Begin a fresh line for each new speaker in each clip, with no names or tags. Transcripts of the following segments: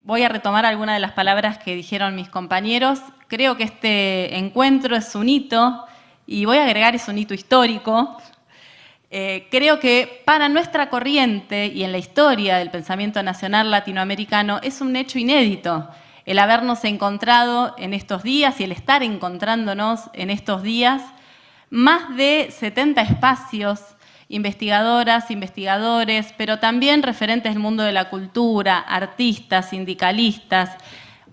Voy a retomar algunas de las palabras que dijeron mis compañeros. Creo que este encuentro es un hito, y voy a agregar es un hito histórico. Creo que para nuestra corriente y en la historia del pensamiento nacional latinoamericano es un hecho inédito el habernos encontrado en estos días y el estar encontrándonos en estos días más de 70 espacios, investigadoras, investigadores, pero también referentes del mundo de la cultura, artistas, sindicalistas.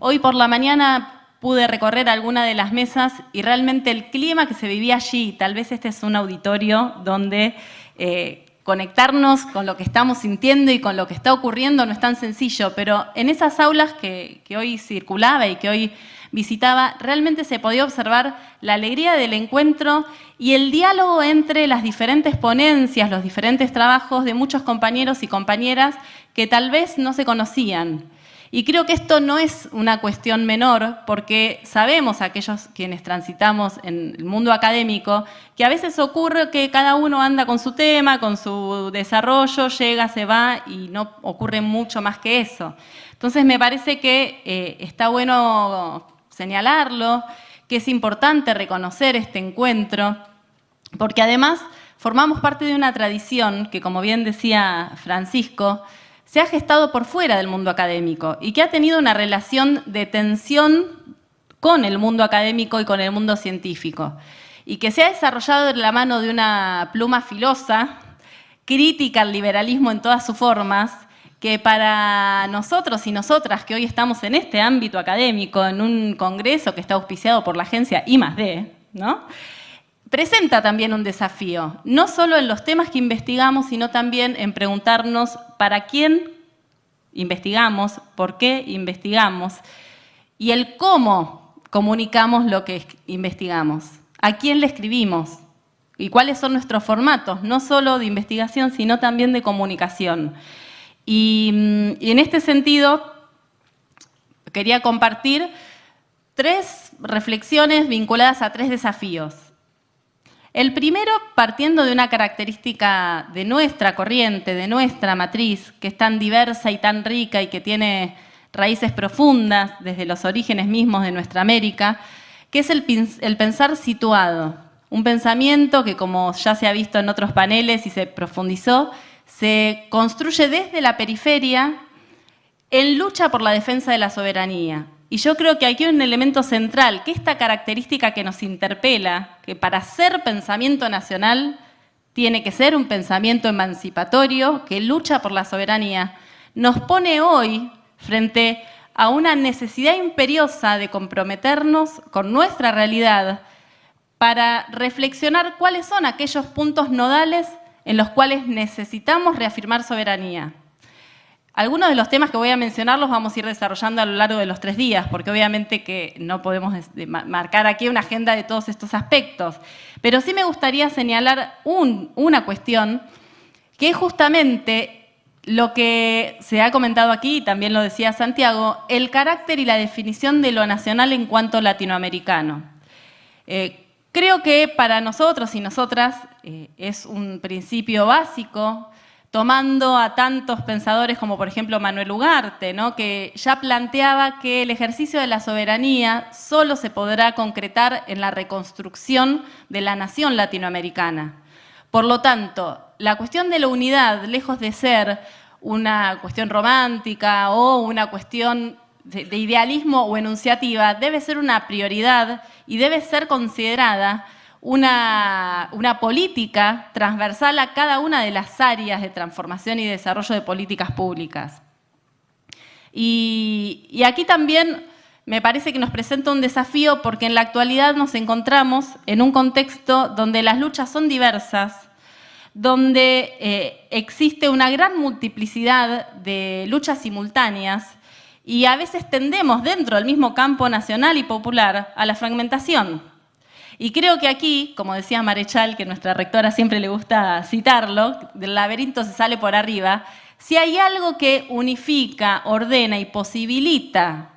Hoy por la mañana pude recorrer alguna de las mesas y realmente el clima que se vivía allí, tal vez este es un auditorio donde conectarnos con lo que estamos sintiendo y con lo que está ocurriendo no es tan sencillo, pero en esas aulas que hoy circulaba y que hoy visitaba, realmente se podía observar la alegría del encuentro y el diálogo entre las diferentes ponencias, los diferentes trabajos de muchos compañeros y compañeras que tal vez no se conocían. Y creo que esto no es una cuestión menor, porque sabemos aquellos quienes transitamos en el mundo académico que a veces ocurre que cada uno anda con su tema, con su desarrollo, llega, se va y no ocurre mucho más que eso. Entonces me parece que está bueno señalarlo, que es importante reconocer este encuentro, porque además formamos parte de una tradición que, como bien decía Francisco, se ha gestado por fuera del mundo académico y que ha tenido una relación de tensión con el mundo académico y con el mundo científico, y que se ha desarrollado de la mano de una pluma filosa, crítica al liberalismo en todas sus formas, que para nosotros y nosotras que hoy estamos en este ámbito académico, en un congreso que está auspiciado por la agencia I+D, ¿no?, presenta también un desafío, no solo en los temas que investigamos, sino también en preguntarnos para quién investigamos, por qué investigamos y el cómo comunicamos lo que investigamos, a quién le escribimos y cuáles son nuestros formatos, no solo de investigación, sino también de comunicación. Y en este sentido, quería compartir 3 reflexiones vinculadas a 3 desafíos. El primero, partiendo de una característica de nuestra corriente, de nuestra matriz, que es tan diversa y tan rica y que tiene raíces profundas desde los orígenes mismos de nuestra América, que es el pensar situado. Un pensamiento que, como ya se ha visto en otros paneles y se profundizó, se construye desde la periferia en lucha por la defensa de la soberanía. Y yo creo que aquí hay un elemento central, que esta característica que nos interpela, que para ser pensamiento nacional tiene que ser un pensamiento emancipatorio, que lucha por la soberanía, nos pone hoy frente a una necesidad imperiosa de comprometernos con nuestra realidad para reflexionar cuáles son aquellos puntos nodales en los cuales necesitamos reafirmar soberanía. Algunos de los temas que voy a mencionar los vamos a ir desarrollando a lo largo de los 3 días, porque obviamente que no podemos marcar aquí una agenda de todos estos aspectos. Pero sí me gustaría señalar una cuestión, que es justamente lo que se ha comentado aquí, y también lo decía Santiago, el carácter y la definición de lo nacional en cuanto latinoamericano. Creo que para nosotros y nosotras es un principio básico, tomando a tantos pensadores como por ejemplo Manuel Ugarte, ¿no?, que ya planteaba que el ejercicio de la soberanía solo se podrá concretar en la reconstrucción de la nación latinoamericana. Por lo tanto, la cuestión de la unidad, lejos de ser una cuestión romántica o una cuestión de idealismo o enunciativa, debe ser una prioridad y debe ser considerada una política transversal a cada una de las áreas de transformación y desarrollo de políticas públicas. Y aquí también me parece que nos presenta un desafío, porque en la actualidad nos encontramos en un contexto donde las luchas son diversas, donde existe una gran multiplicidad de luchas simultáneas y a veces tendemos dentro del mismo campo nacional y popular a la fragmentación. Y creo que aquí, como decía Marechal, que nuestra rectora siempre le gusta citarlo, del laberinto se sale por arriba, si hay algo que unifica, ordena y posibilita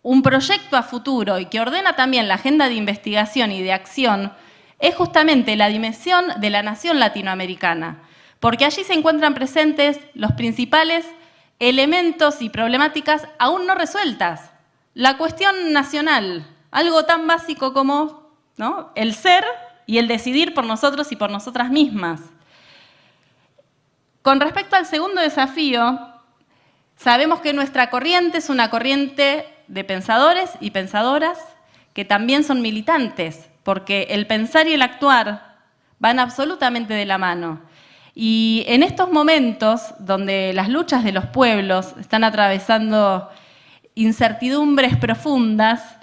un proyecto a futuro y que ordena también la agenda de investigación y de acción, es justamente la dimensión de la nación latinoamericana, porque allí se encuentran presentes los principales elementos y problemáticas aún no resueltas. La cuestión nacional, algo tan básico como, ¿no?, el ser y el decidir por nosotros y por nosotras mismas. Con respecto al segundo desafío, sabemos que nuestra corriente es una corriente de pensadores y pensadoras que también son militantes, porque el pensar y el actuar van absolutamente de la mano. Y en estos momentos, donde las luchas de los pueblos están atravesando incertidumbres profundas,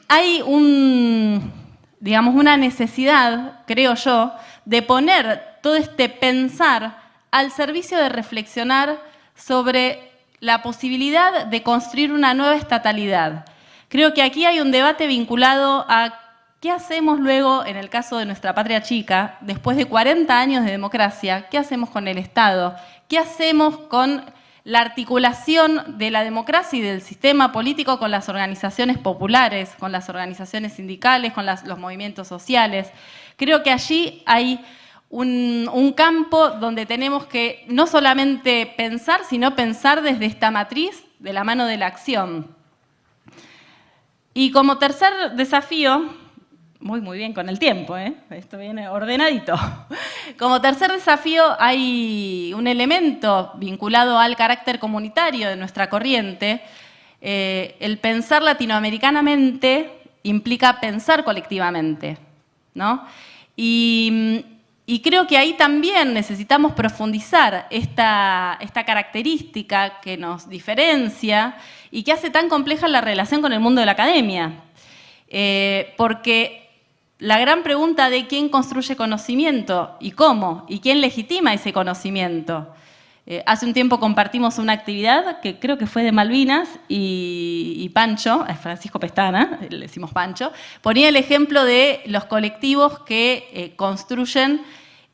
hay una necesidad, creo yo, de poner todo este pensar al servicio de reflexionar sobre la posibilidad de construir una nueva estatalidad. Creo que aquí hay un debate vinculado a qué hacemos luego, en el caso de nuestra patria chica, después de 40 años de democracia, qué hacemos con el Estado, qué hacemos con la articulación de la democracia y del sistema político con las organizaciones populares, con las organizaciones sindicales, con los movimientos sociales. Creo que allí hay un campo donde tenemos que no solamente pensar, sino pensar desde esta matriz de la mano de la acción. Y como tercer desafío, muy bien con el tiempo, esto viene ordenadito. Como tercer desafío hay un elemento vinculado al carácter comunitario de nuestra corriente. El pensar latinoamericanamente implica pensar colectivamente, ¿no? Y creo que ahí también necesitamos profundizar esta característica que nos diferencia y que hace tan compleja la relación con el mundo de la academia. Porque la gran pregunta de quién construye conocimiento y cómo, y quién legitima ese conocimiento. Hace un tiempo compartimos una actividad que creo que fue de Malvinas y Pancho, Francisco Pestana, le decimos Pancho, ponía el ejemplo de los colectivos que construyen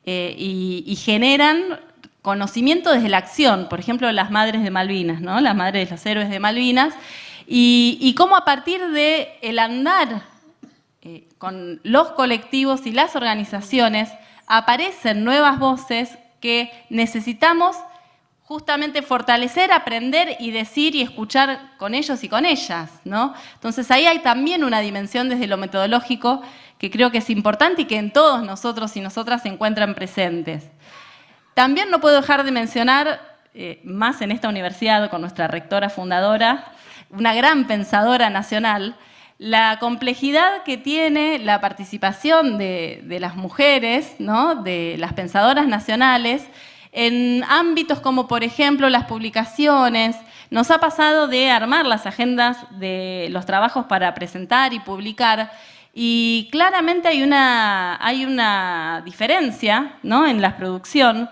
y generan conocimiento desde la acción. Por ejemplo, las madres de Malvinas, ¿no?, las madres de los héroes de Malvinas, y cómo a partir del andar con los colectivos y las organizaciones aparecen nuevas voces que necesitamos justamente fortalecer, aprender y decir y escuchar con ellos y con ellas, ¿no? Entonces ahí hay también una dimensión desde lo metodológico que creo que es importante y que en todos nosotros y nosotras se encuentran presentes. También no puedo dejar de mencionar, más en esta universidad con nuestra rectora fundadora, una gran pensadora nacional, la complejidad que tiene la participación de las mujeres, ¿no?, de las pensadoras nacionales, en ámbitos como, por ejemplo, las publicaciones. Nos ha pasado de armar las agendas de los trabajos para presentar y publicar, y claramente hay una diferencia, ¿no?, en la producción,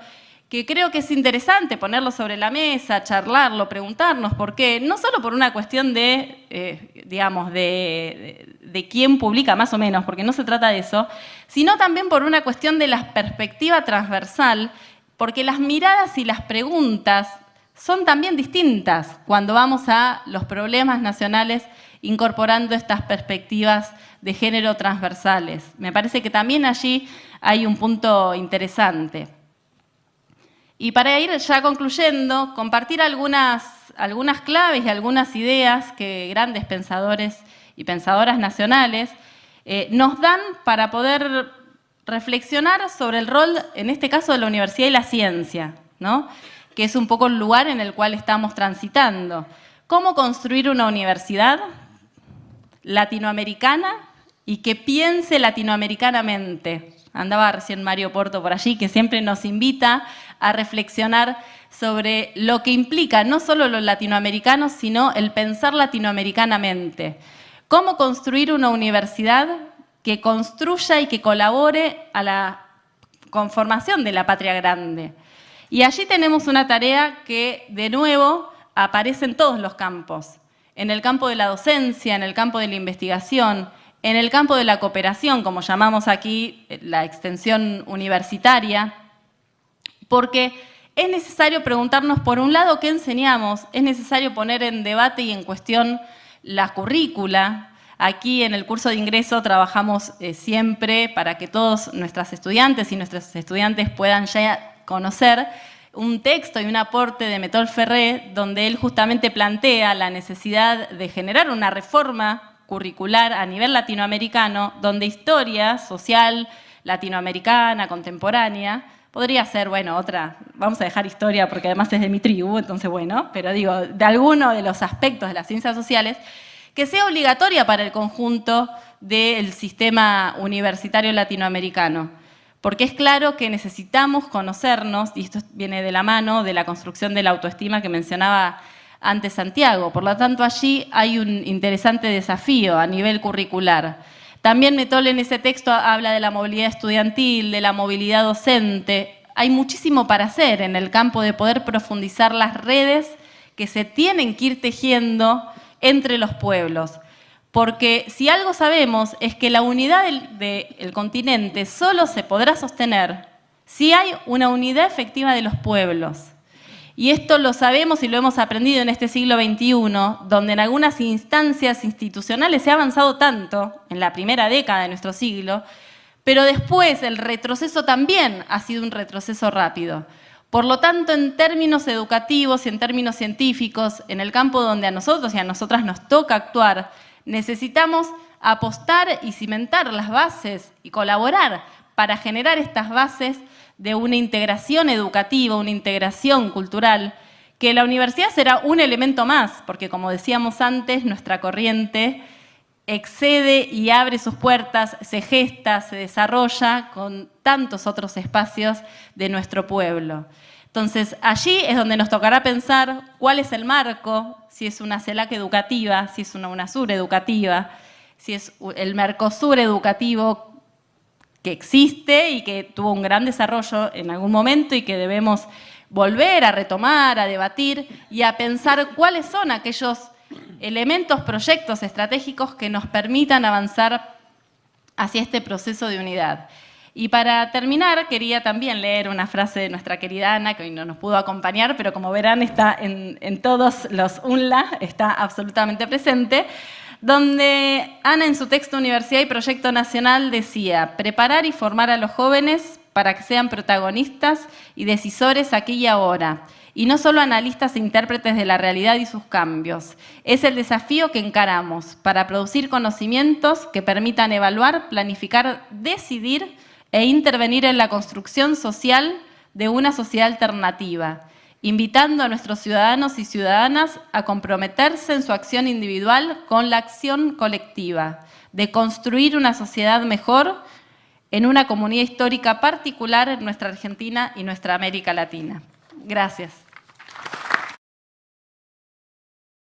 que creo que es interesante ponerlo sobre la mesa, charlarlo, preguntarnos por qué, no solo por una cuestión de quién publica más o menos, porque no se trata de eso, sino también por una cuestión de la perspectiva transversal, porque las miradas y las preguntas son también distintas cuando vamos a los problemas nacionales incorporando estas perspectivas de género transversales. Me parece que también allí hay un punto interesante. Y para ir ya concluyendo, compartir algunas claves y algunas ideas que grandes pensadores y pensadoras nacionales nos dan para poder reflexionar sobre el rol, en este caso, de la universidad y la ciencia, ¿no?, que es un poco el lugar en el cual estamos transitando. ¿Cómo construir una universidad latinoamericana y que piense latinoamericanamente? Andaba recién Mario Porto por allí, que siempre nos invita a reflexionar sobre lo que implica no solo lo latinoamericano, sino el pensar latinoamericanamente. ¿Cómo construir una universidad que construya y que colabore a la conformación de la patria grande? Y allí tenemos una tarea que, de nuevo, aparece en todos los campos. En el campo de la docencia, en el campo de la investigación, en el campo de la cooperación, como llamamos aquí la extensión universitaria, porque es necesario preguntarnos, por un lado, ¿qué enseñamos? Es necesario poner en debate y en cuestión la currícula. Aquí en el curso de ingreso trabajamos siempre para que todos nuestras estudiantes y nuestros estudiantes puedan ya conocer un texto y un aporte de Metol Ferré, donde él justamente plantea la necesidad de generar una reforma curricular a nivel latinoamericano, donde historia social latinoamericana, contemporánea, podría ser, bueno, otra, vamos a dejar historia porque además es de mi tribu, entonces bueno, pero digo, de alguno de los aspectos de las ciencias sociales, que sea obligatoria para el conjunto del sistema universitario latinoamericano. Porque es claro que necesitamos conocernos, y esto viene de la mano de la construcción de la autoestima que mencionaba antes Santiago. Por lo tanto, allí hay un interesante desafío a nivel curricular. También Metol en ese texto habla de la movilidad estudiantil, de la movilidad docente. Hay muchísimo para hacer en el campo de poder profundizar las redes que se tienen que ir tejiendo entre los pueblos. Porque si algo sabemos es que la unidad del continente solo se podrá sostener si hay una unidad efectiva de los pueblos. Y esto lo sabemos y lo hemos aprendido en este siglo XXI, donde en algunas instancias institucionales se ha avanzado tanto, en la primera década de nuestro siglo, pero después el retroceso también ha sido un retroceso rápido. Por lo tanto, en términos educativos y en términos científicos, en el campo donde a nosotros y a nosotras nos toca actuar, necesitamos apostar y cimentar las bases y colaborar para generar estas bases de una integración educativa, una integración cultural, que la universidad será un elemento más, porque como decíamos antes, nuestra corriente excede y abre sus puertas, se gesta, se desarrolla con tantos otros espacios de nuestro pueblo. Entonces, allí es donde nos tocará pensar cuál es el marco, si es una CELAC educativa, si es una UNASUR educativa, si es el Mercosur educativo que existe y que tuvo un gran desarrollo en algún momento y que debemos volver a retomar, a debatir y a pensar cuáles son aquellos elementos, proyectos estratégicos que nos permitan avanzar hacia este proceso de unidad. Y para terminar, quería también leer una frase de nuestra querida Ana, que hoy no nos pudo acompañar, pero como verán está en todos los UNLA, está absolutamente presente, donde Ana en su texto Universidad y Proyecto Nacional decía: preparar y formar a los jóvenes para que sean protagonistas y decisores aquí y ahora, y no solo analistas e intérpretes de la realidad y sus cambios. Es el desafío que encaramos para producir conocimientos que permitan evaluar, planificar, decidir e intervenir en la construcción social de una sociedad alternativa, invitando a nuestros ciudadanos y ciudadanas a comprometerse en su acción individual con la acción colectiva, de construir una sociedad mejor en una comunidad histórica particular en nuestra Argentina y nuestra América Latina. Gracias.